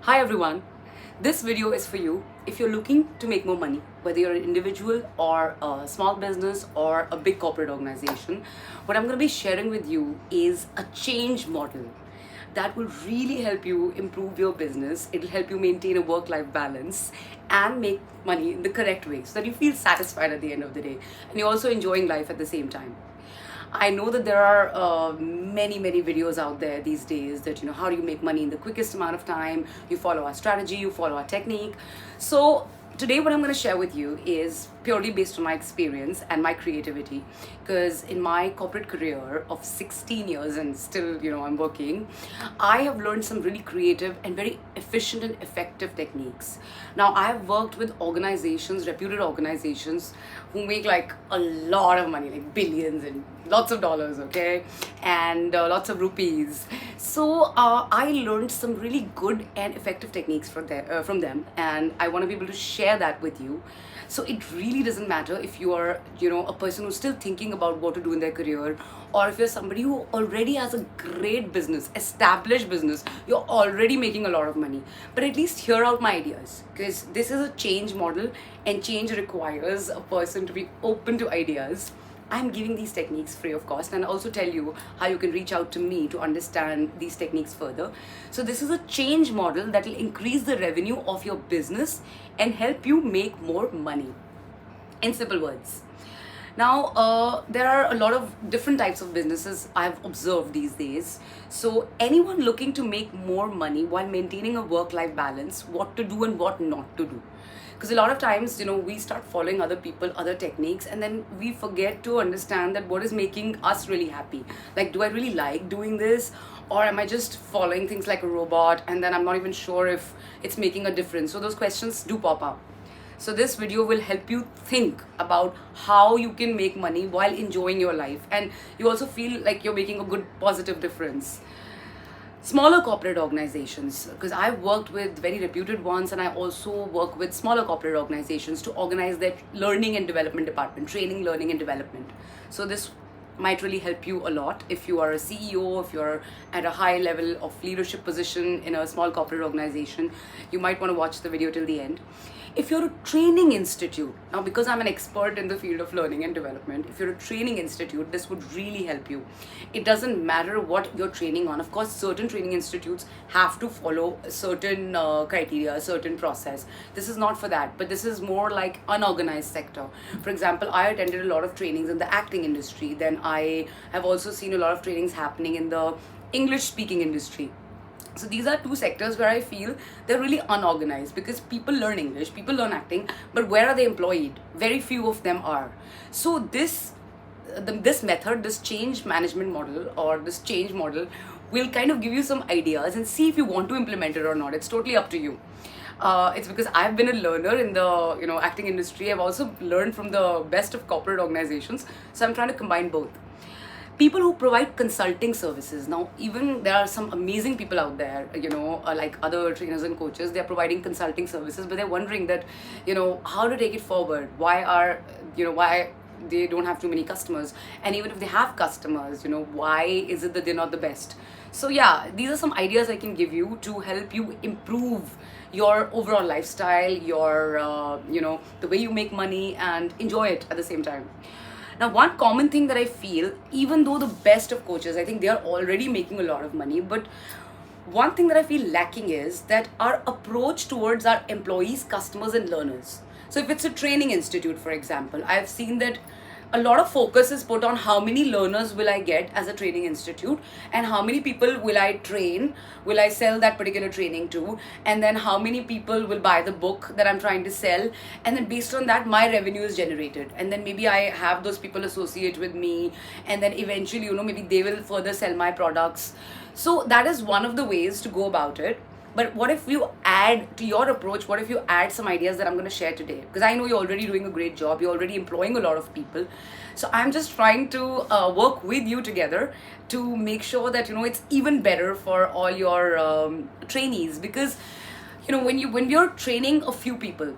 Hi everyone, this video is for you if you're looking to make more money, whether you're an individual or a small business or a big corporate organization. What I'm going to be sharing with you is a change model that will really help you improve your business. It'll help you maintain a work-life balance and make money in the correct way so that you feel satisfied at the end of the day and you're also enjoying life at the same time. I know that there are many videos out there these days that how do you make money in the quickest amount of time. You follow our strategy, you follow our technique. So today what I'm going to share with you is purely based on my experience and my creativity, because in my corporate career of 16 years and still I'm working, I have learned some really creative and very efficient and effective techniques. Now I have worked with organizations, reputed organizations, who make like a lot of money, like billions and lots of dollars, okay, and lots of rupees. So I learned some really good and effective techniques from them, and I want to be able to share that with you. So it really doesn't matter if you are a person who's still thinking about what to do in their career, or if you're somebody who already has a great business, established business, you're already making a lot of money, but at least hear out my ideas, because this is a change model and change requires a person to be open to ideas. I'm giving these techniques free of cost, and I'll also tell you how you can reach out to me to understand these techniques further. So this is a change model that will increase the revenue of your business and help you make more money. In simple words. Now, there are a lot of different types of businesses I've observed these days. So anyone looking to make more money while maintaining a work-life balance, what to do and what not to do. Because a lot of times, we start following other people, other techniques, and then we forget to understand that what is making us really happy. Like, do I really like doing this? Or am I just following things like a robot and then I'm not even sure if it's making a difference? So those questions do pop up. So this video will help you think about how you can make money while enjoying your life, and you also feel like you're making a good positive difference. Smaller corporate organizations, because I've worked with very reputed ones, and I also work with smaller corporate organizations to organize their learning and development department, training, learning and development. So this might really help you a lot if you are a CEO, if you're at a high level of leadership position in a small corporate organization. You might want to watch the video till the end. If you're a training institute, now because I'm an expert in the field of learning and development, if you're a training institute, this would really help you. It doesn't matter what you're training on. Of course, certain training institutes have to follow certain criteria, a certain process. This is not for that, but this is more like unorganized sector. For example, I attended a lot of trainings in the acting industry. Then I have also seen a lot of trainings happening in the English speaking industry. So these are two sectors where I feel they're really unorganized, because people learn English, people learn acting, but where are they employed? Very few of them are. So this method, this change management model or this change model will kind of give you some ideas and see if you want to implement it or not. It's totally up to you. It's because I've been a learner in the acting industry. I've also learned from the best of corporate organizations. So I'm trying to combine both. People who provide consulting services. Now, even there are some amazing people out there, like other trainers and coaches, they're providing consulting services, but they're wondering that, how to take it forward. Why they don't have too many customers? And even if they have customers, why is it that they're not the best? So yeah, these are some ideas I can give you to help you improve your overall lifestyle, your, the way you make money and enjoy it at the same time. Now, one common thing that I feel, even though the best of coaches, I think they are already making a lot of money, but one thing that I feel lacking is that our approach towards our employees, customers and learners. So if it's a training institute, for example, I've seen that a lot of focus is put on how many learners will I get as a training institute, and how many people will I train, will I sell that particular training to, and then how many people will buy the book that I'm trying to sell, and then based on that my revenue is generated, and then maybe I have those people associate with me, and then eventually maybe they will further sell my products. So that is one of the ways to go about it. But what if you add to your approach, what if you add some ideas that I'm going to share today? Because I know you're already doing a great job, you're already employing a lot of people. So I'm just trying to work with you together to make sure that, it's even better for all your trainees. Because, when you're training a few people,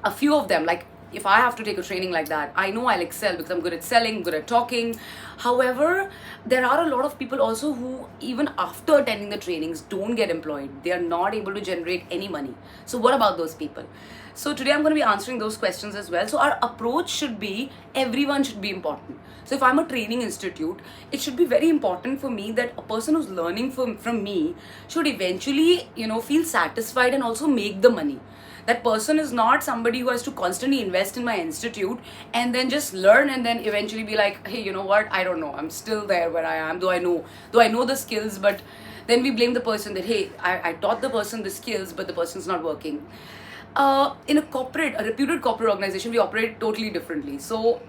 a few of them, like if I have to take a training like that, I know I'll excel because I'm good at selling, good at talking. However, there are a lot of people also who, even after attending the trainings, don't get employed. They are not able to generate any money. So, what about those people? So, today I'm going to be answering those questions as well. So, our approach should be everyone should be important. So, if I'm a training institute, it should be very important for me that a person who's learning from me should eventually, feel satisfied and also make the money. That person is not somebody who has to constantly invest in my institute and then just learn and then eventually be like, hey, you know what, I don't know, I'm still there where I am, though I know the skills, but then we blame the person that, hey, I taught the person the skills, but the person's not working. In a reputed corporate organization, we operate totally differently. So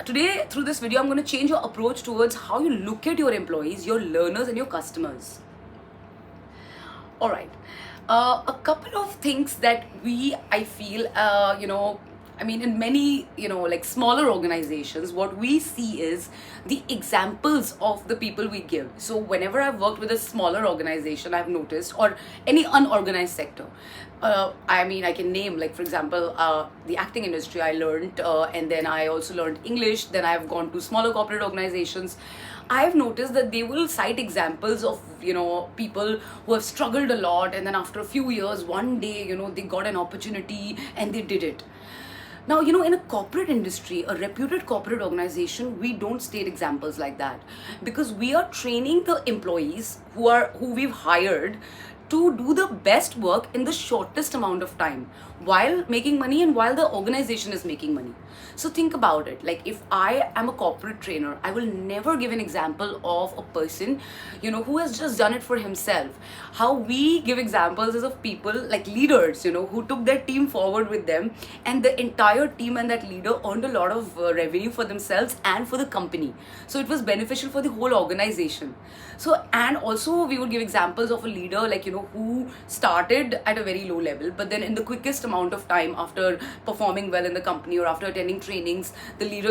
today, through this video, I'm going to change your approach towards how you look at your employees, your learners, and your customers. All right. A couple of things that I feel, in many, like smaller organizations, what we see is the examples of the people we give. So whenever I've worked with a smaller organization, I've noticed, or any unorganized sector, I can name, like, for example, the acting industry I learned, and then I also learned English, then I've gone to smaller corporate organizations. I've noticed that they will cite examples of, people who have struggled a lot, and then after a few years, one day, they got an opportunity and they did it. Now, in a corporate industry, a reputed corporate organization, we don't state examples like that, because we are training the employees who we've hired to do the best work in the shortest amount of time while making money and while the organization is making money. So think about it. Like, if I am a corporate trainer, I will never give an example of a person, who has just done it for himself. How we give examples is of people like leaders, who took their team forward with them, and the entire team and that leader earned a lot of revenue for themselves and for the company. So it was beneficial for the whole organization. So, and also we would give examples of a leader, like, who started at a very low level, but then in the quickest amount of time, after performing well in the company or after attending trainings, the leader,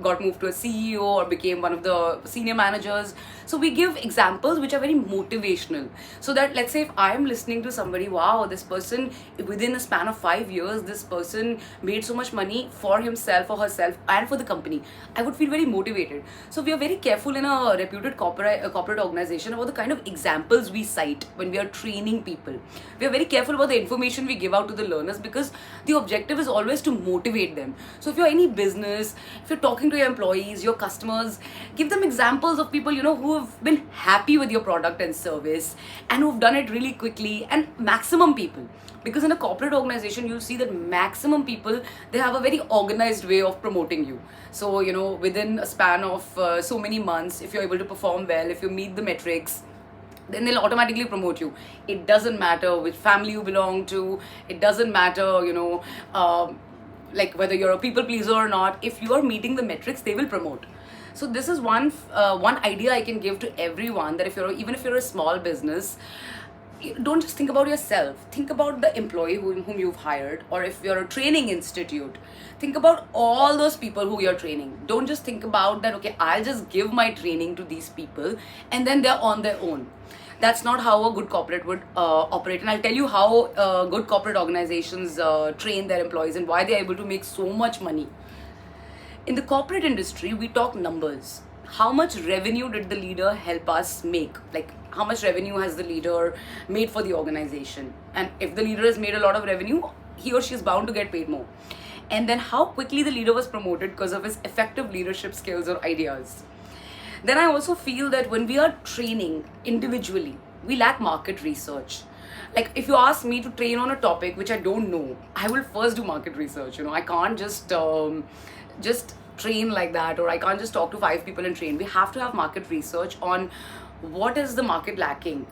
got moved to a CEO or became one of the senior managers. So we give examples which are very motivational, so that, let's say, if I am listening to somebody, wow, this person, within a span of 5 years, this person made so much money for himself or herself and for the company, I would feel very motivated. So we are very careful in a reputed corporate organization about the kind of examples we cite when we are training people. We are very careful about the information we give out to the learners, because the objective is always to motivate them. So if you're any business, if you're talking to your employees, your customers, give them examples of people, who have been happy with your product and service and who've done it really quickly, and maximum people. Because in a corporate organization, you'll see that maximum people, they have a very organized way of promoting you. So, within a span of so many months, if you're able to perform well, if you meet the metrics, then they'll automatically promote you. It doesn't matter which family you belong to. It doesn't matter, like whether you're a people pleaser or not. If you are meeting the metrics, they will promote. So this is one idea I can give to everyone, that even if you're a small business, don't just think about yourself. Think about the employee whom you've hired. Or if you're a training institute, think about all those people who you're training. Don't just think about that, okay, I'll just give my training to these people and then they're on their own. That's not how a good corporate would operate. And I'll tell you how good corporate organizations train their employees and why they're able to make so much money. In the corporate industry, we talk numbers. How much revenue did the leader help us make? Like, how much revenue has the leader made for the organization? And if the leader has made a lot of revenue, he or she is bound to get paid more. And then how quickly the leader was promoted because of his effective leadership skills or ideas. Then I also feel that when we are training individually, we lack market research. Like, if you ask me to train on a topic which I don't know, I will first do market research. I can't just train like that, or I can't just talk to 5 people and train. We have to have market research on what is the market lacking.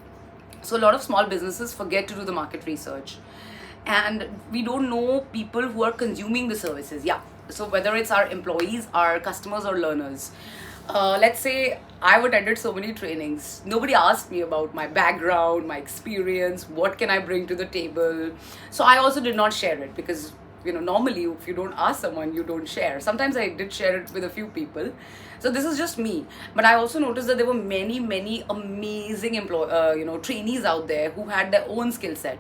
So a lot of small businesses forget to do the market research, and we don't know people who are consuming the services. Yeah, so whether it's our employees, our customers, or learners. Let's say I've attended so many trainings. Nobody asked me about my background, my experience, what can I bring to the table. So I also did not share it, because normally if you don't ask someone, you don't share. Sometimes I did share it with a few people. So this is just me. But I also noticed that there were many amazing trainees out there who had their own skill set.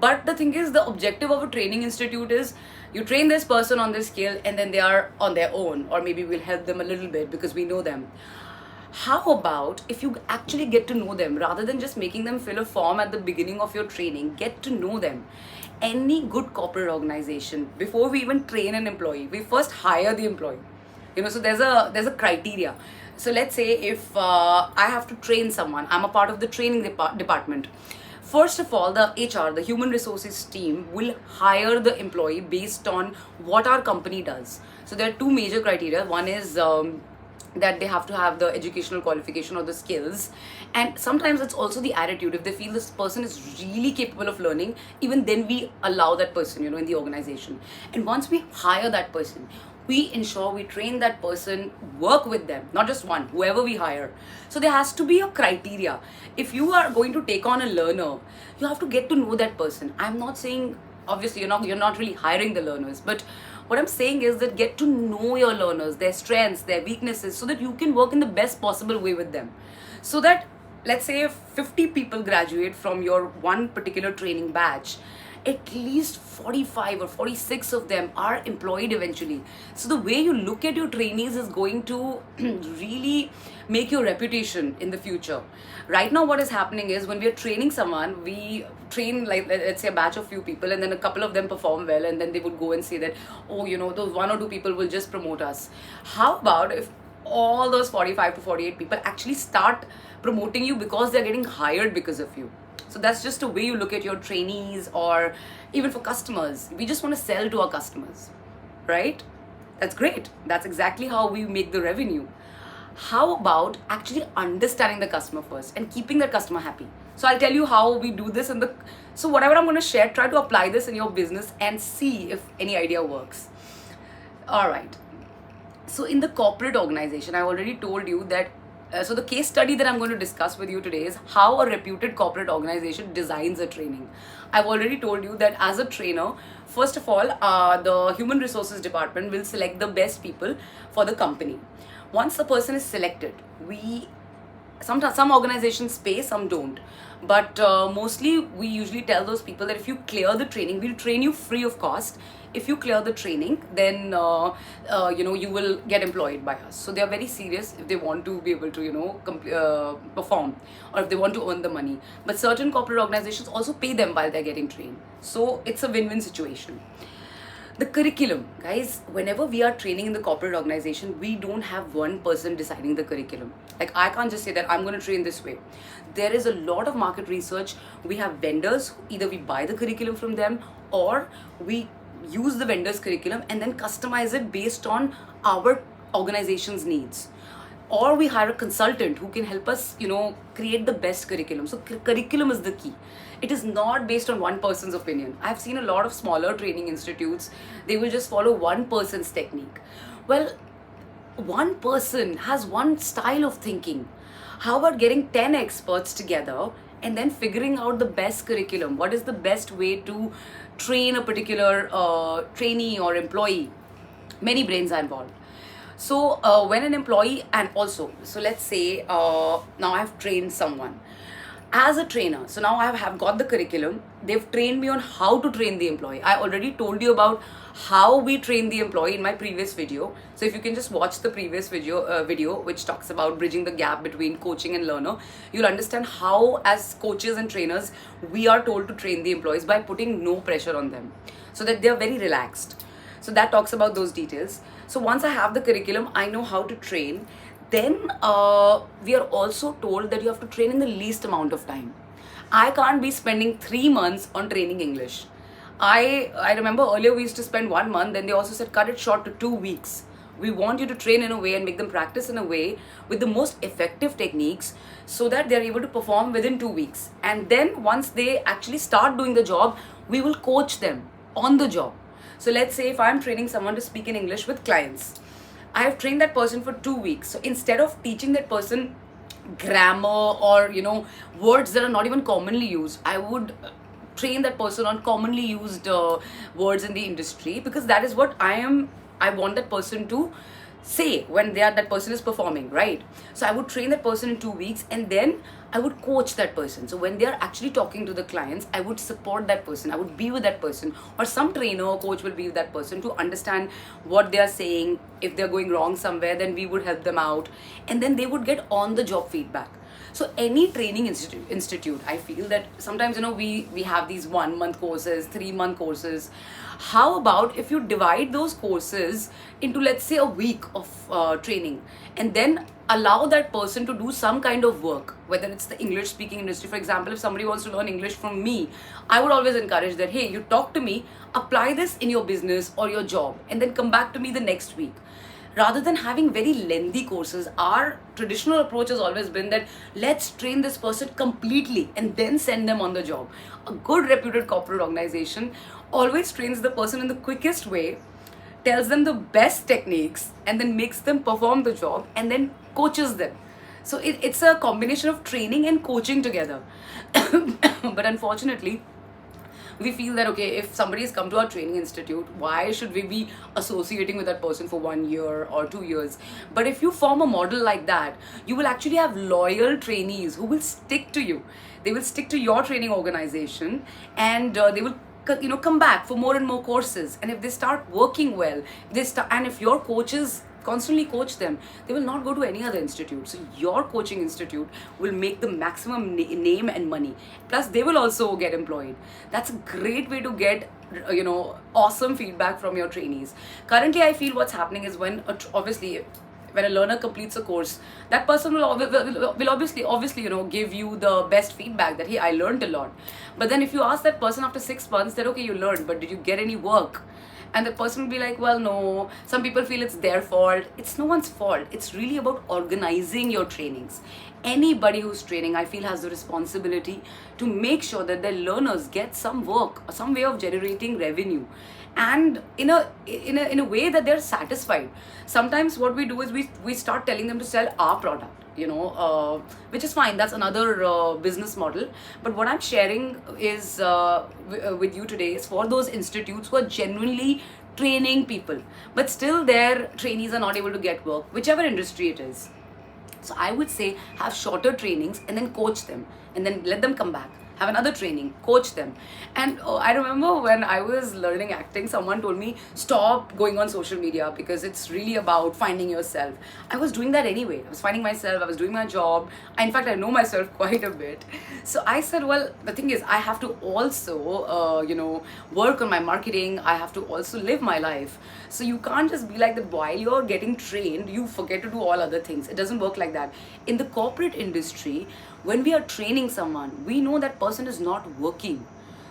But the thing is, the objective of a training institute is you train this person on this skill and then they are on their own, or maybe we'll help them a little bit because we know them. How about if you actually get to know them rather than just making them fill a form at the beginning of your training? Get to know them. Any good corporate organization, before we even train an employee, we first hire the employee. So there's a criteria. So let's say if I have to train someone, I'm a part of the training department. First of all, the HR, the human resources team, will hire the employee based on what our company does. So there are two major criteria. One is that they have to have the educational qualification or the skills, and sometimes it's also the attitude. If they feel this person is really capable of learning, even then we allow that person in the organization. And once we hire that person, we ensure we train that person, work with them, not just one, whoever we hire. So there has to be a criteria. If you are going to take on a learner, you have to get to know that person. I'm not saying, obviously you're not really hiring the learners, but what I'm saying is that get to know your learners, their strengths, their weaknesses, so that you can work in the best possible way with them. So that, let's say if 50 people graduate from your one particular training batch, at least 45 or 46 of them are employed eventually. So the way you look at your trainees is going to really make your reputation in the future. Right now what is happening is, when we are training someone, we train, like, let's say a batch of few people, and then a couple of them perform well, and then they would go and say that, oh, those one or two people will just promote us. How about if all those 45 to 48 people actually start promoting you because they're getting hired because of you? So that's just a way you look at your trainees, or even for customers. We just want to sell to our customers, right? That's great. That's exactly how we make the revenue. How about actually understanding the customer first and keeping the customer happy? So I'll tell you how we do this so whatever I'm going to share, try to apply this in your business and see if any idea works. All right. So in the corporate organization, I already told you that so the case study that I'm going to discuss with you today is how a reputed corporate organization designs a training. I've already told you that as a trainer, first of all, the human resources department will select the best people for the company. Once the person is selected, some organizations pay, some don't. But mostly we usually tell those people that if you clear the training, we'll train you free of cost. If you clear the training, then you will get employed by us. So they are very serious if they want to be able to perform, or if they want to earn the money. But certain corporate organizations also pay them while they're getting trained. So it's a win-win situation. The curriculum, guys, whenever we are training in the corporate organization, we don't have one person deciding the curriculum. Like, I can't just say that I'm going to train this way. There is a lot of market research. We have vendors, either we buy the curriculum from them, or we use the vendor's curriculum and then customize it based on our organization's needs. Or we hire a consultant who can help us, create the best curriculum. So curriculum is the key. It is not based on one person's opinion. I've seen a lot of smaller training institutes. They will just follow one person's technique. Well, one person has one style of thinking. How about getting 10 experts together and then figuring out the best curriculum? What is the best way to train a particular trainee or employee? Many brains are involved. So when an employee, and also, so let's say now I've trained someone as a trainer. So now I have got the curriculum. They've trained me on how to train the employee. I already told you about how we train the employee in my previous video. So if you can just watch the previous video which talks about bridging the gap between coaching and learner, you'll understand how, as coaches and trainers, we are told to train the employees by putting no pressure on them so that they're very relaxed. So that talks about those details. So once I have the curriculum, I know how to train. Then we are also told that you have to train in the least amount of time. I can't be spending 3 months on training English. I remember earlier we used to spend 1 month, then they also said cut it short to 2 weeks. We want you to train in a way and make them practice in a way with the most effective techniques so that they're able to perform within 2 weeks. And then once they actually start doing the job, we will coach them on the job. So let's say if I'm training someone to speak in English with clients, I have trained that person for 2 weeks. So instead of teaching that person grammar or words that are not even commonly used, I would train that person on commonly used words in the industry, because that is what I want that person to say when that person is performing, right? So I would train that person in 2 weeks, and then I would coach that person. So when they are actually talking to the clients, I would support that person, I would be with that person, or some trainer or coach will be with that person to understand what they are saying. If they're going wrong somewhere, then we would help them out, and then they would get on the job feedback. So any training institute, I feel that sometimes, we have these 1 month courses, 3 month courses. How about if you divide those courses into, let's say, a week of training, and then allow that person to do some kind of work, whether it's the English speaking industry. For example, if somebody wants to learn English from me, I would always encourage that, hey, you talk to me, apply this in your business or your job, and then come back to me the next week. Rather than having very lengthy courses, our traditional approach has always been that let's train this person completely and then send them on the job. A good reputed corporate organization always trains the person in the quickest way, tells them the best techniques, and then makes them perform the job, and then coaches them. So it's a combination of training and coaching together. But unfortunately, we feel that, okay, if somebody has come to our training institute, why should we be associating with that person for 1 year or 2 years? But if you form a model like that, you will actually have loyal trainees who will stick to you. They will stick to your training organization, and they will come back for more and more courses. And if they start working well, and if your coaches constantly coach them, they will not go to any other institute. So your coaching institute will make the maximum name and money, plus they will also get employed. That's a great way to get awesome feedback from your trainees. Currently, I feel what's happening is obviously when a learner completes a course, that person will obviously give you the best feedback that, hey, I learned a lot. But then if you ask that person after 6 months that, okay, you learned, but did you get any work? And the person will be like, well, no. Some people feel it's their fault. It's no one's fault. It's really about organizing your trainings. Anybody who's training, I feel, has the responsibility to make sure that their learners get some work or some way of generating revenue, and in a way that they're satisfied. Sometimes what we do is we start telling them to sell our product, which is fine. That's another business model. But what I'm sharing is with you today is for those institutes who are genuinely training people, but still their trainees are not able to get work, whichever industry it is. So I would say have shorter trainings and then coach them, and then let them come back, have another training, coach them. And I remember when I was learning acting, someone told me, stop going on social media because it's really about finding yourself. I was doing that anyway. I was finding myself, I was doing my job. In fact, I know myself quite a bit. So I said, well, the thing is, I have to also, work on my marketing. I have to also live my life. So you can't just be like that while you're getting trained, you forget to do all other things. It doesn't work like that. In the corporate industry, when we are training someone, we know that person is not working.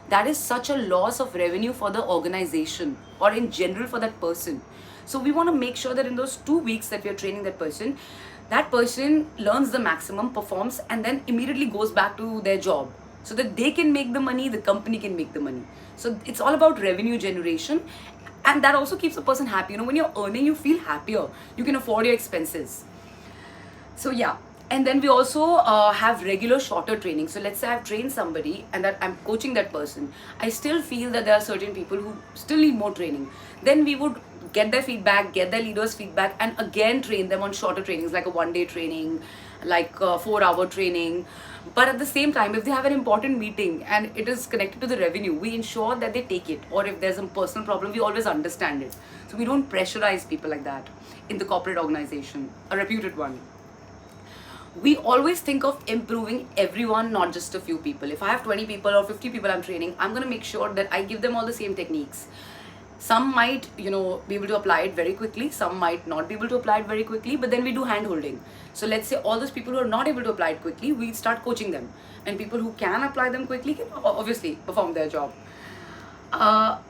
That is such a loss of revenue for the organization or in general for that person. So we want to make sure that in those 2 weeks that we are training that person learns the maximum, performs, and then immediately goes back to their job so that they can make the money, the company can make the money. So it's all about revenue generation, and that also keeps a person happy. When you're earning, you feel happier. You can afford your expenses. So yeah. And then we also have regular shorter training. So let's say I've trained somebody and that I'm coaching that person. I still feel that there are certain people who still need more training. Then we would get their feedback, get their leaders' feedback, and again train them on shorter trainings, like a 1-day training, like a 4-hour training. But at the same time, if they have an important meeting and it is connected to the revenue, we ensure that they take it. Or if there's a personal problem, we always understand it. So we don't pressurize people like that in the corporate organization, a reputed one. We always think of improving everyone, not just a few people. If I have 20 people or 50 people I'm training, I'm going to make sure that I give them all the same techniques. Some might, be able to apply it very quickly. Some might not be able to apply it very quickly, but then we do hand holding. So let's say all those people who are not able to apply it quickly, we start coaching them. And people who can apply them quickly can obviously perform their job.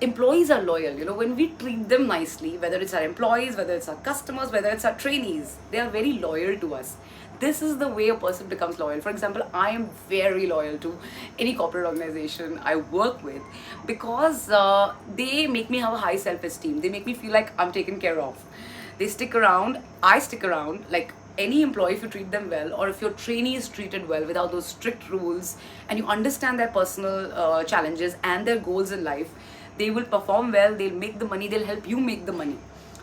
Employees are loyal. When we treat them nicely, whether it's our employees, whether it's our customers, whether it's our trainees, they are very loyal to us. This is the way a person becomes loyal. For example, I am very loyal to any corporate organization I work with because they make me have a high self-esteem. They make me feel like I'm taken care of. They stick around. I stick around. Like any employee, if you treat them well, or if your trainee is treated well without those strict rules, and you understand their personal challenges and their goals in life, they will perform well, they'll make the money, they'll help you make the money.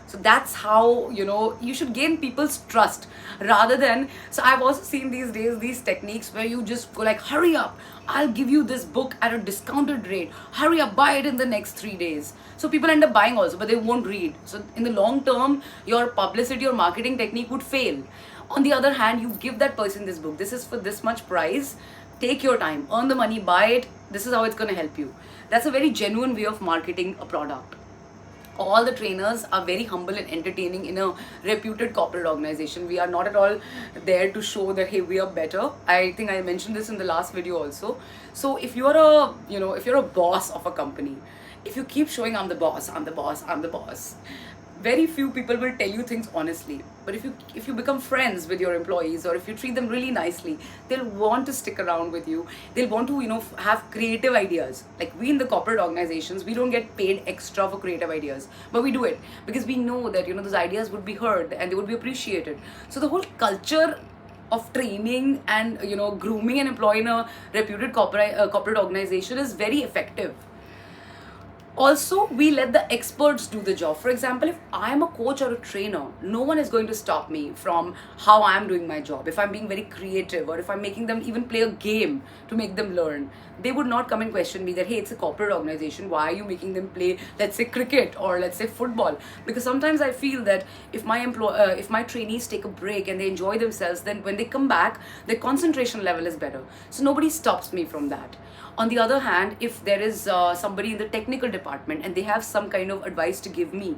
So that's how, you should gain people's trust, rather than, so I've also seen these days these techniques where you just go like, hurry up, I'll give you this book at a discounted rate, hurry up, buy it in the next 3 days. So people end up buying also, but they won't read. So in the long term, your publicity or marketing technique would fail. On the other hand, you give that person this book, this is for this much price, take your time, earn the money, buy it, this is how it's going to help you. That's a very genuine way of marketing a product. All the trainers are very humble and entertaining in a reputed corporate organization. We are not at all there to show that, hey, we are better. I think I mentioned this in the last video also. So if you're a boss of a company, if you keep showing I'm the boss, I'm the boss, I'm the boss, very few people will tell you things honestly. But if you become friends with your employees, or if you treat them really nicely, they'll want to stick around with you. They'll want to have creative ideas. Like we in the corporate organizations, we don't get paid extra for creative ideas, but we do it because we know that those ideas would be heard and they would be appreciated. So the whole culture of training and grooming an employee in a reputed corporate organization is very effective. Also, we let the experts do the job. For example, if I'm a coach or a trainer, no one is going to stop me from how I'm doing my job. If I'm being very creative, or if I'm making them even play a game to make them learn, they would not come and question me that, hey, it's a corporate organization, why are you making them play, let's say, cricket or let's say football? Because sometimes I feel that if my trainees take a break and they enjoy themselves, then when they come back, their concentration level is better. So nobody stops me from that. On the other hand, if there is somebody in the technical department and they have some kind of advice to give me,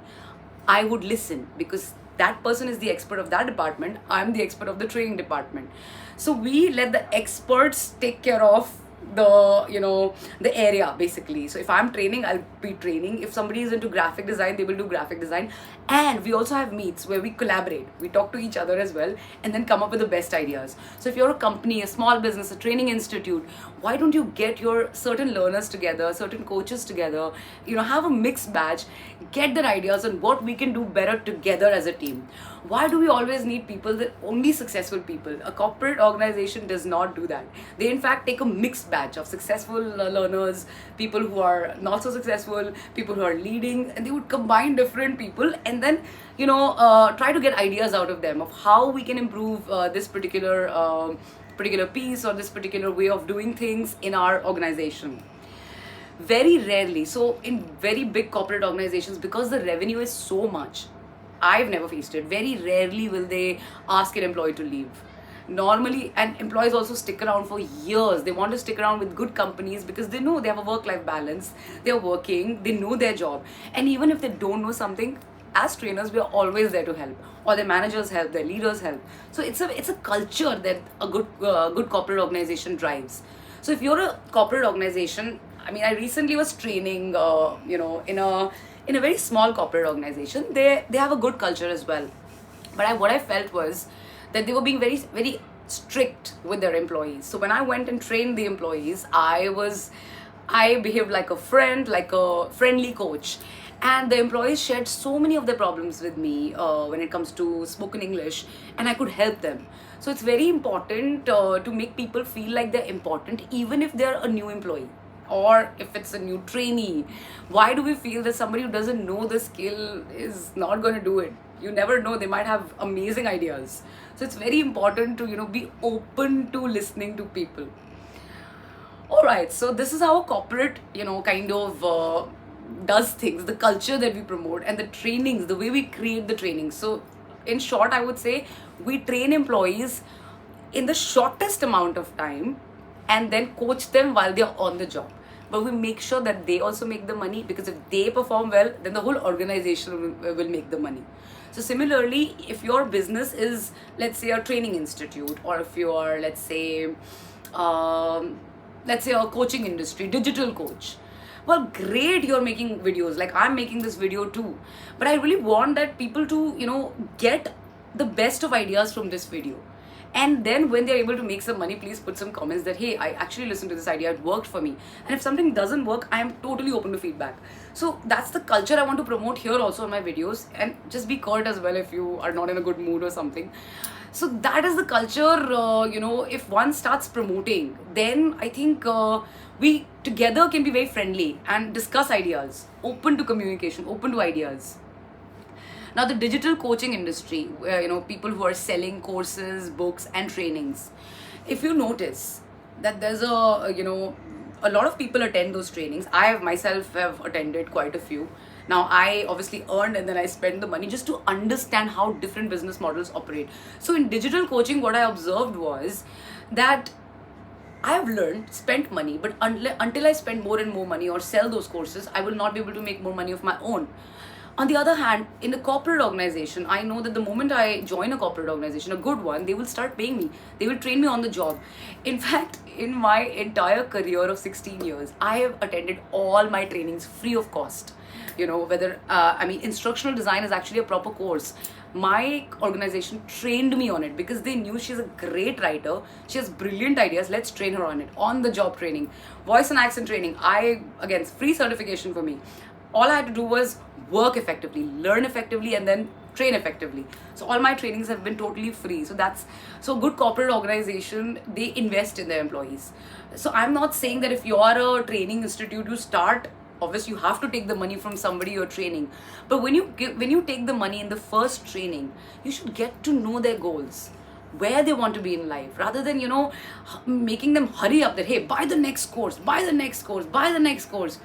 I would listen, because that person is the expert of that department. I'm the expert of the training department. So we let the experts take care of the area basically. So if I'm training, I'll be training. If somebody is into graphic design, they will do graphic design. And we also have meets where we collaborate, we talk to each other as well, and then come up with the best ideas. So if you're a company, a small business, a training institute, why don't you get your certain learners together, certain coaches together, have a mixed batch, get their ideas on what we can do better together as a team. Why do we always need people that only successful people? A corporate organization does not do that. They in fact take a mixed batch of successful learners, people who are not so successful, people who are leading, and they would combine different people and then try to get ideas out of them of how we can improve this particular piece or this particular way of doing things in our organization. Very rarely, so in very big corporate organizations, because the revenue is so much, I've never faced it, very rarely will they ask an employee to leave. Normally, and employees also stick around for years. They want to stick around with good companies because they know they have a work-life balance, they're working, they know their job. And even if they don't know something, as trainers, we are always there to help, or their managers help, their leaders help. So it's a culture that a good corporate organization drives. So if you're a corporate organization, I recently was training in a very small corporate organization. They have a good culture as well, but what I felt was that they were being very, very strict with their employees. So when I went and trained the employees, I behaved like a friend, like a friendly coach. And the employees shared so many of their problems with me when it comes to spoken English, and I could help them. So it's very important to make people feel like they're important, even if they're a new employee or if it's a new trainee. Why do we feel that somebody who doesn't know the skill is not going to do it? You never know, they might have amazing ideas. So it's very important to be open to listening to people. All right, so this is how a corporate kind of does things, the culture that we promote, and the trainings, the way we create the trainings. So in short, I would say we train employees in the shortest amount of time and then coach them while they're on the job. But we make sure that they also make the money, because if they perform well, then the whole organization will make the money. So similarly, if your business is, let's say, a training institute, or if you are, let's say a coaching industry, digital coach, well, great, you're making videos, like I'm making this video too, but I really want that people to get the best of ideas from this video. And then when they're able to make some money, please put some comments that, hey, I actually listened to this idea, it worked for me. And if something doesn't work, I am totally open to feedback. So that's the culture I want to promote here also in my videos. And just be curt as well if you are not in a good mood or something. So that is the culture, if one starts promoting, then I think we together can be very friendly and discuss ideas, open to communication, open to ideas. Now the digital coaching industry, where people who are selling courses, books and trainings, if you notice that there's a lot of people attend those trainings. I have myself have attended quite a few. Now I obviously earned and then I spent the money just to understand how different business models operate. So in digital coaching, what I observed was that I have learned, spent money, but until I spend more and more money or sell those courses, I will not be able to make more money of my own. On the other hand, in a corporate organization, I know that the moment I join a corporate organization, a good one, they will start paying me. They will train me on the job. In fact, in my entire career of 16 years, I have attended all my trainings free of cost. Instructional design is actually a proper course. My organization trained me on it because they knew she's a great writer, she has brilliant ideas, let's train her on it. On the job training, voice and accent training, again, free certification for me. All I had to do was work effectively, learn effectively, and then train effectively. So all my trainings have been totally free. So good corporate organization, they invest in their employees. So I'm not saying that if you are a training institute, you start, obviously you have to take the money from somebody you're training. But when you take the money in the first training, you should get to know their goals, where they want to be in life, rather than making them hurry up that, hey, buy the next course, buy the next course, buy the next course.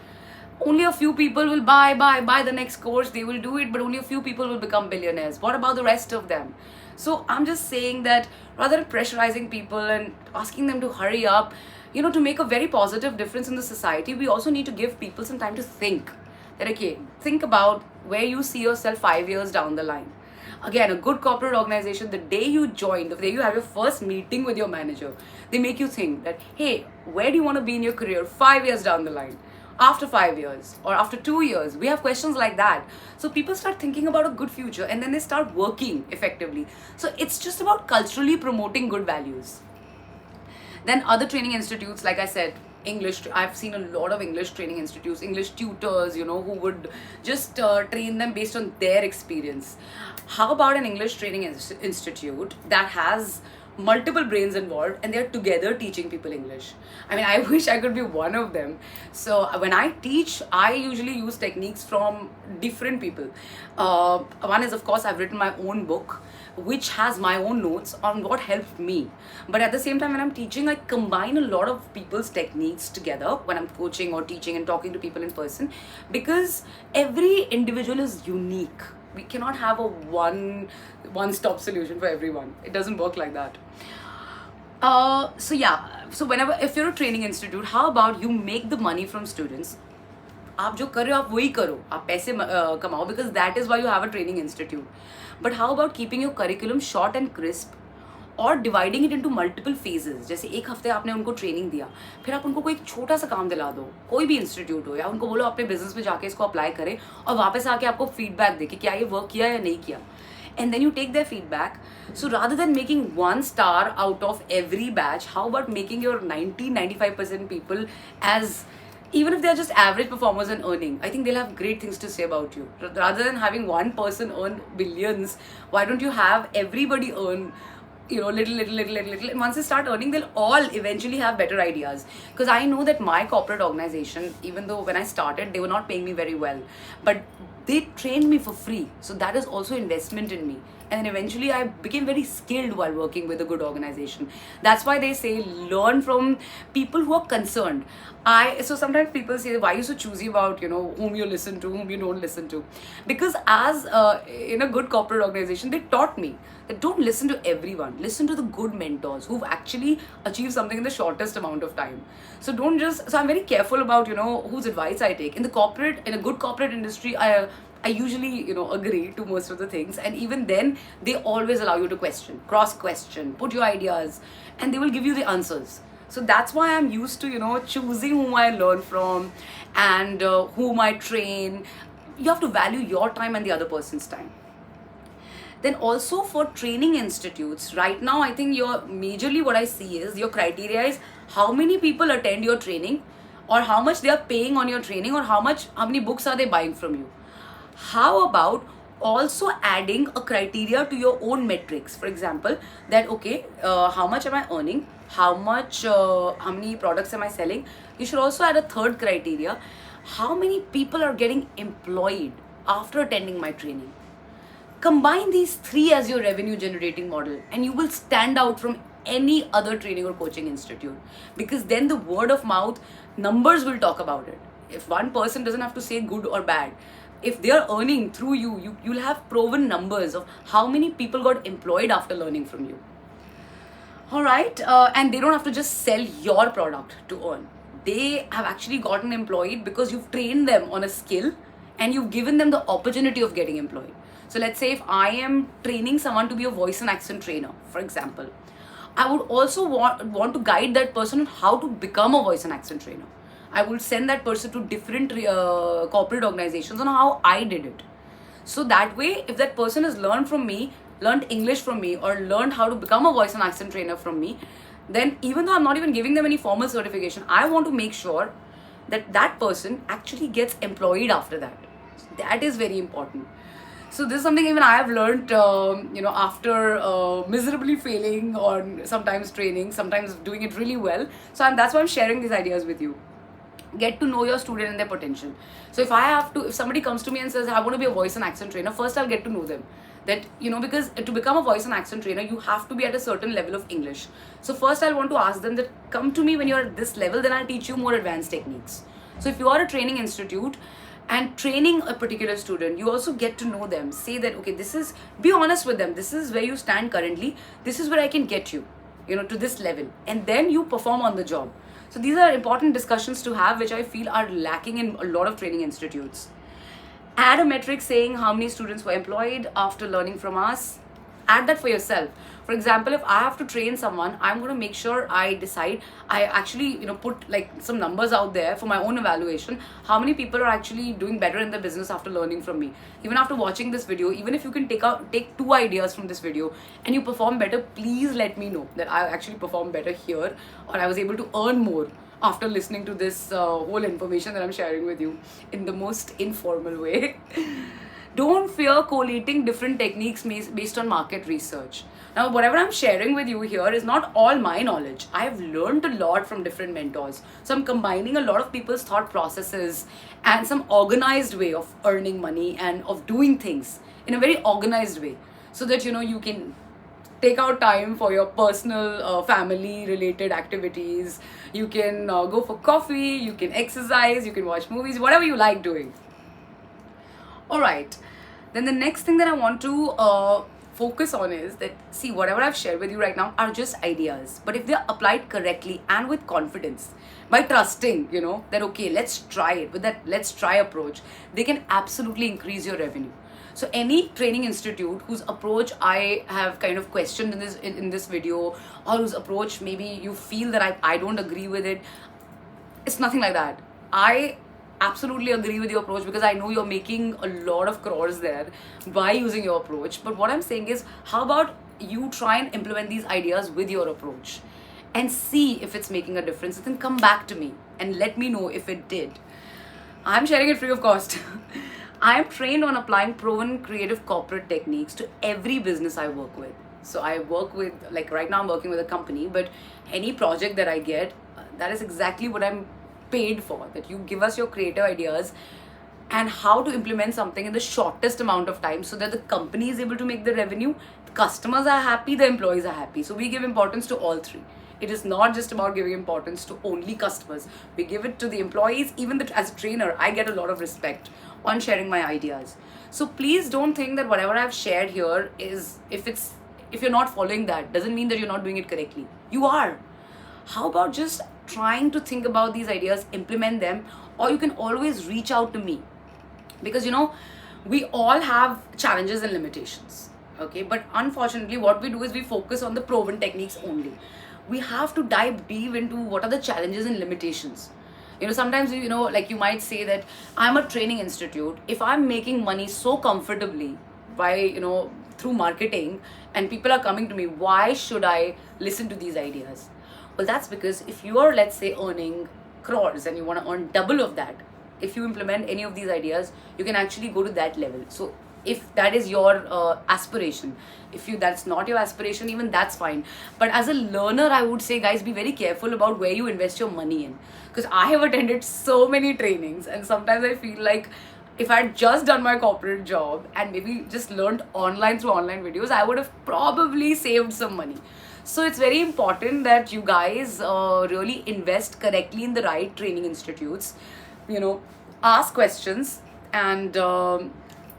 Only a few people will buy the next course. They will do it, but only a few people will become billionaires. What about the rest of them? So I'm just saying that rather than pressurizing people and asking them to hurry up, to make a very positive difference in the society, we also need to give people some time to think. That, okay, think about where you see yourself 5 years down the line. Again, a good corporate organization, the day you join, the day you have your first meeting with your manager, they make you think that, hey, where do you want to be in your career 5 years down the line? After 5 years or after 2 years, we have questions like that. So people start thinking about a good future and then they start working effectively. So it's just about culturally promoting good values. Then other training institutes, like I said, English, I've seen a lot of English training institutes, English tutors, who would just train them based on their experience. How about an English training institute that has multiple brains involved and they're together teaching people English? I wish I could be one of them. So when I teach, I usually use techniques from different people. One is, of course, I've written my own book which has my own notes on what helped me, but at the same time when I'm teaching, I combine a lot of people's techniques together when I'm coaching or teaching and talking to people in person, because every individual is unique. We cannot have a one-stop solution for everyone. It doesn't work like that. So if you're a training institute, how about you make the money from students? आप जो कर रहे हो आप वही करो, आप पैसे कमाओ, because that is why you have a training institute. But how about keeping your curriculum short and crisp और dividing it into multiple phases? जैसे एक हफ्ते आपने उनको ट्रेनिंग दिया, फिर आप उनको कोई छोटा सा काम दिला दो, कोई भी इंस्टीट्यूट हो, या उनको बोलो अपने बिजनेस में जाके इसको अप्लाई करें और वापस आके आपको फीडबैक दे कि क्या ये वर्क किया या नहीं किया. And then you take their feedback. So rather than making 1 star out of every batch, how about making your 90-95% people as, even if they're just average performers and earning, I think they'll have great things to say about you. Rather than having one person earn billions, why don't you have everybody earn little. And once they start earning, they'll all eventually have better ideas. Because I know that my corporate organization, even though when I started, they were not paying me very well, but they trained me for free. So that is also investment in me. And then eventually I became very skilled while working with a good organization. That's why they say learn from people who are concerned. So sometimes people say, why are you so choosy about whom you listen to, whom you don't listen to? Because as in a good corporate organization, they taught me that don't listen to everyone. Listen to the good mentors who've actually achieved something in the shortest amount of time. So I'm very careful about whose advice I take. In a good corporate industry, I usually, agree to most of the things. And even then, they always allow you to question, cross-question, put your ideas, and they will give you the answers. So that's why I'm used to, choosing whom I learn from and whom I train. You have to value your time and the other person's time. Then also for training institutes, right now, I think majorly what I see is your criteria is how many people attend your training, or how much they are paying on your training, or how many books are they buying from you. How about also adding a criteria to your own metrics. For example, that okay, how much am I earning, how many products am I selling. You should also add a third criteria: how many people are getting employed after attending my training. Combine these three as your revenue generating model, and you will stand out from any other training or coaching institute, because then the word of mouth numbers will talk about it. If one person doesn't have to say good or bad, if they are earning through you, you'll have proven numbers of how many people got employed after learning from you. All right, and they don't have to just sell your product to earn. They have actually gotten employed because you've trained them on a skill and you've given them the opportunity of getting employed. So let's say if I am training someone to be a voice and accent trainer, for example, I would also want to guide that person on how to become a voice and accent trainer. I will send that person to different corporate organizations on how I did it. So that way, if that person has learned from me, learned English from me, or learned how to become a voice and accent trainer from me, then even though I'm not even giving them any formal certification, I want to make sure that that person actually gets employed after that. So that is very important. So this is something even I have learned, after miserably failing on sometimes training, sometimes doing it really well. So that's why I'm sharing these ideas with you. Get to know your student and their potential. So if somebody comes to me and says, I want to be a voice and accent trainer, first I'll get to know them. That, because to become a voice and accent trainer, you have to be at a certain level of English. So first I'll want to ask them that, come to me when you're at this level, then I'll teach you more advanced techniques. So if you are a training institute and training a particular student, you also get to know them. Say that, okay, be honest with them. This is where you stand currently. This is where I can get you, to this level. And then you perform on the job. So these are important discussions to have, which I feel are lacking in a lot of training institutes. Add a metric saying how many students were employed after learning from us. Add that for yourself. For example, if I have to train someone, I'm going to make sure I actually, put like some numbers out there for my own evaluation. How many people are actually doing better in the business after learning from me? Even after watching this video, even if you can take 2 ideas from this video and you perform better, please let me know that I actually performed better here, or I was able to earn more after listening to this whole information that I'm sharing with you in the most informal way. Don't fear collating different techniques based on market research. Now, whatever I'm sharing with you here is not all my knowledge. I've learned a lot from different mentors. So I'm combining a lot of people's thought processes and some organized way of earning money and of doing things in a very organized way, so that, you can take out time for your personal, family related activities. You can go for coffee, you can exercise, you can watch movies, whatever you like doing. Alright, then the next thing that I want to focus on is that, see, whatever I've shared with you right now are just ideas, but if they're applied correctly and with confidence, by trusting, that okay, let's try it, with that let's try approach, they can absolutely increase your revenue. So any training institute whose approach I have kind of questioned in this video, or whose approach maybe you feel that I don't agree with it, it's nothing like that. I absolutely agree with your approach, because I know you're making a lot of crores there by using your approach. But what I'm saying is, how about you try and implement these ideas with your approach and see if it's making a difference, and then come back to me and let me know if it did. I'm sharing it free of cost. I am trained on applying proven creative corporate techniques to every business I work with. So I work with, like right now I'm working with a company, but any project that I get, that is exactly what I'm paid for. That you give us your creative ideas and how to implement something in the shortest amount of time, so that the company is able to make the revenue, the customers are happy, the employees are happy. So we give importance to all three. It is not just about giving importance to only customers. We give it to the employees. Even as a trainer, I get a lot of respect on sharing my ideas. So please don't think that whatever I've shared here is, if you're not following that, doesn't mean that you're not doing it correctly. You are. How about just trying to think about these ideas, implement them, or you can always reach out to me, because we all have challenges and limitations. Okay, but unfortunately what we do is we focus on the proven techniques only. We have to dive deep into what are the challenges and limitations. Sometimes, like you might say that I'm a training institute. If I'm making money so comfortably by, through marketing, and people are coming to me, why should I listen to these ideas? Well, that's because if you are, let's say, earning crores and you want to earn double of that, if you implement any of these ideas, you can actually go to that level. So if that is your aspiration. If you that's not your aspiration, even that's fine. But as a learner, I would say, guys, be very careful about where you invest your money in, because I have attended so many trainings, and sometimes I feel like if I had just done my corporate job and maybe just learned online through online videos, I would have probably saved some money. So it's very important that you guys really invest correctly in the right training institutes. You know, ask questions, and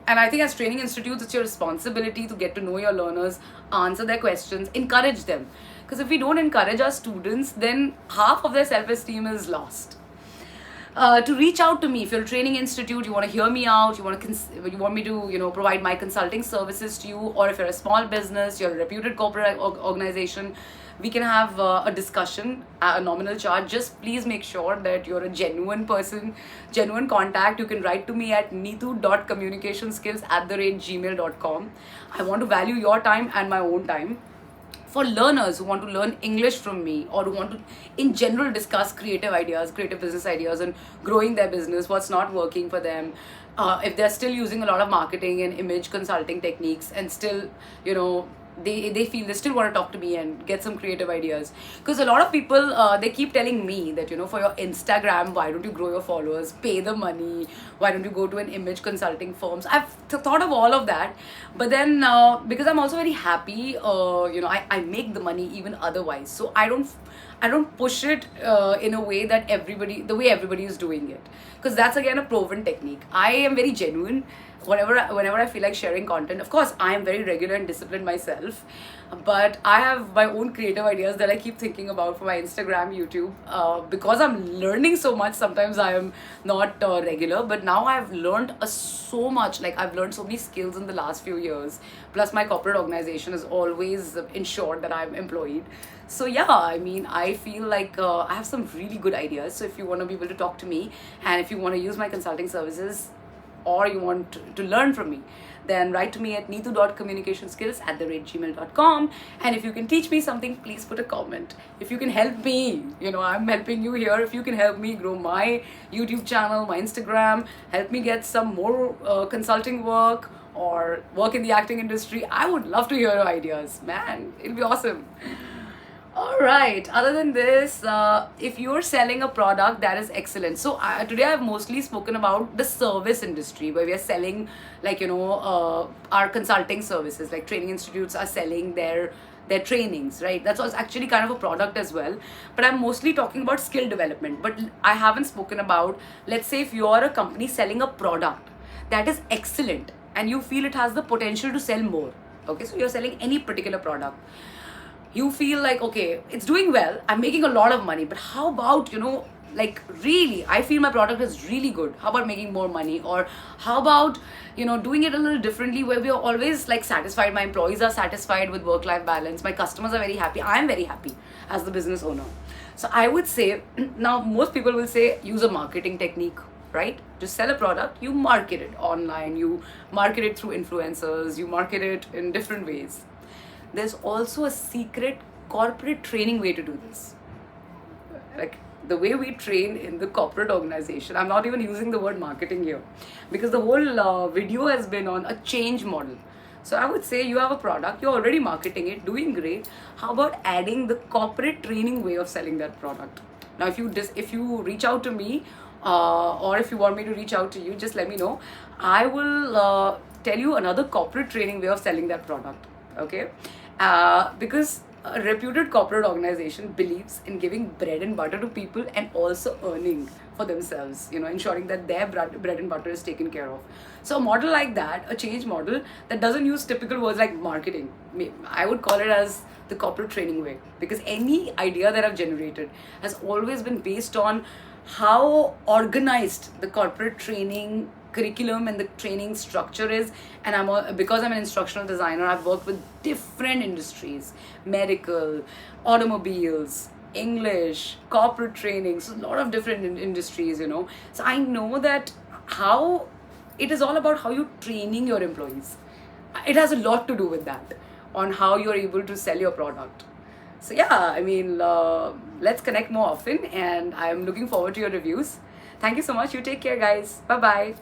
I think as training institutes, it's your responsibility to get to know your learners, answer their questions, encourage them. Because if we don't encourage our students, then half of their self-esteem is lost. To reach out to me, if you're a training institute, you want to hear me out, you want me to provide my consulting services to you, or if you're a small business, you're a reputed corporate organization, we can have a discussion at a nominal charge. Just please make sure that you're a genuine person, genuine contact. You can write to me at neetu.communicationskills@gmail.com. I want to value your time and my own time. For learners who want to learn English from me, or who want to in general discuss creative ideas, creative business ideas, and growing their business, what's not working for them, if they're still using a lot of marketing and image consulting techniques, and still they feel they still want to talk to me and get some creative ideas. Because a lot of people, they keep telling me that for your Instagram, why don't you grow your followers, pay the money, why don't you go to an image consulting firms. I've thought of all of that, but then because I'm also very happy, I make the money even otherwise, so I don't push it in a way that the way everybody is doing it, because that's again a proven technique. I am very genuine whenever I feel like sharing content. Of course, I am very regular and disciplined myself, but I have my own creative ideas that I keep thinking about for my Instagram, YouTube. Because I'm learning so much, sometimes I am not regular, but now I've learned so much. Like, I've learned so many skills in the last few years. Plus, my corporate organization has always ensured that I'm employed. So yeah, I mean, I feel like I have some really good ideas. So if you want to be able to talk to me, and if you want to use my consulting services, or you want to learn from me, then write to me at neetu.communicationskills@gmail.com. And if you can teach me something, please put a comment. If you can help me, I'm helping you here. If you can help me grow my YouTube channel, my Instagram, help me get some more consulting work or work in the acting industry, I would love to hear your ideas. Man, it'll be awesome. All right. Other than this, if you're selling a product, that is excellent. So today I've mostly spoken about the service industry, where we are selling, like, our consulting services. Like, training institutes are selling their trainings, right? That's also actually kind of a product as well. But I'm mostly talking about skill development. But I haven't spoken about, let's say, if you're a company selling a product that is excellent and you feel it has the potential to sell more. Okay, so you're selling any particular product. You feel like, okay, it's doing well, I'm making a lot of money, but how about, like, really, I feel my product is really good. How about making more money? Or how about, doing it a little differently, where we are always like satisfied, my employees are satisfied with work-life balance, my customers are very happy, I'm very happy as the business owner. So I would say, now most people will say, use a marketing technique, right? To sell a product, you market it online, you market it through influencers, you market it in different ways. There's also a secret corporate training way to do this. Like, the way we train in the corporate organization, I'm not even using the word marketing here, because the whole video has been on a change model. So I would say, you have a product, you're already marketing it, doing great. How about adding the corporate training way of selling that product? Now, if you reach out to me, or if you want me to reach out to you, just let me know. I will tell you another corporate training way of selling that product. Okay, because a reputed corporate organization believes in giving bread and butter to people and also earning for themselves, ensuring that their bread and butter is taken care of. So a model like that, a change model that doesn't use typical words like marketing, I would call it as the corporate training way, because any idea that I've generated has always been based on how organized the corporate training curriculum and the training structure is. And because I'm an instructional designer, I've worked with different industries: medical, automobiles, English, corporate training, so a lot of different industries. So I know that how it is all about how you're training your employees. It has a lot to do with that, on how you're able to sell your product. So yeah, I mean, let's connect more often, and I'm looking forward to your reviews. Thank you so much. You take care, guys. Bye bye.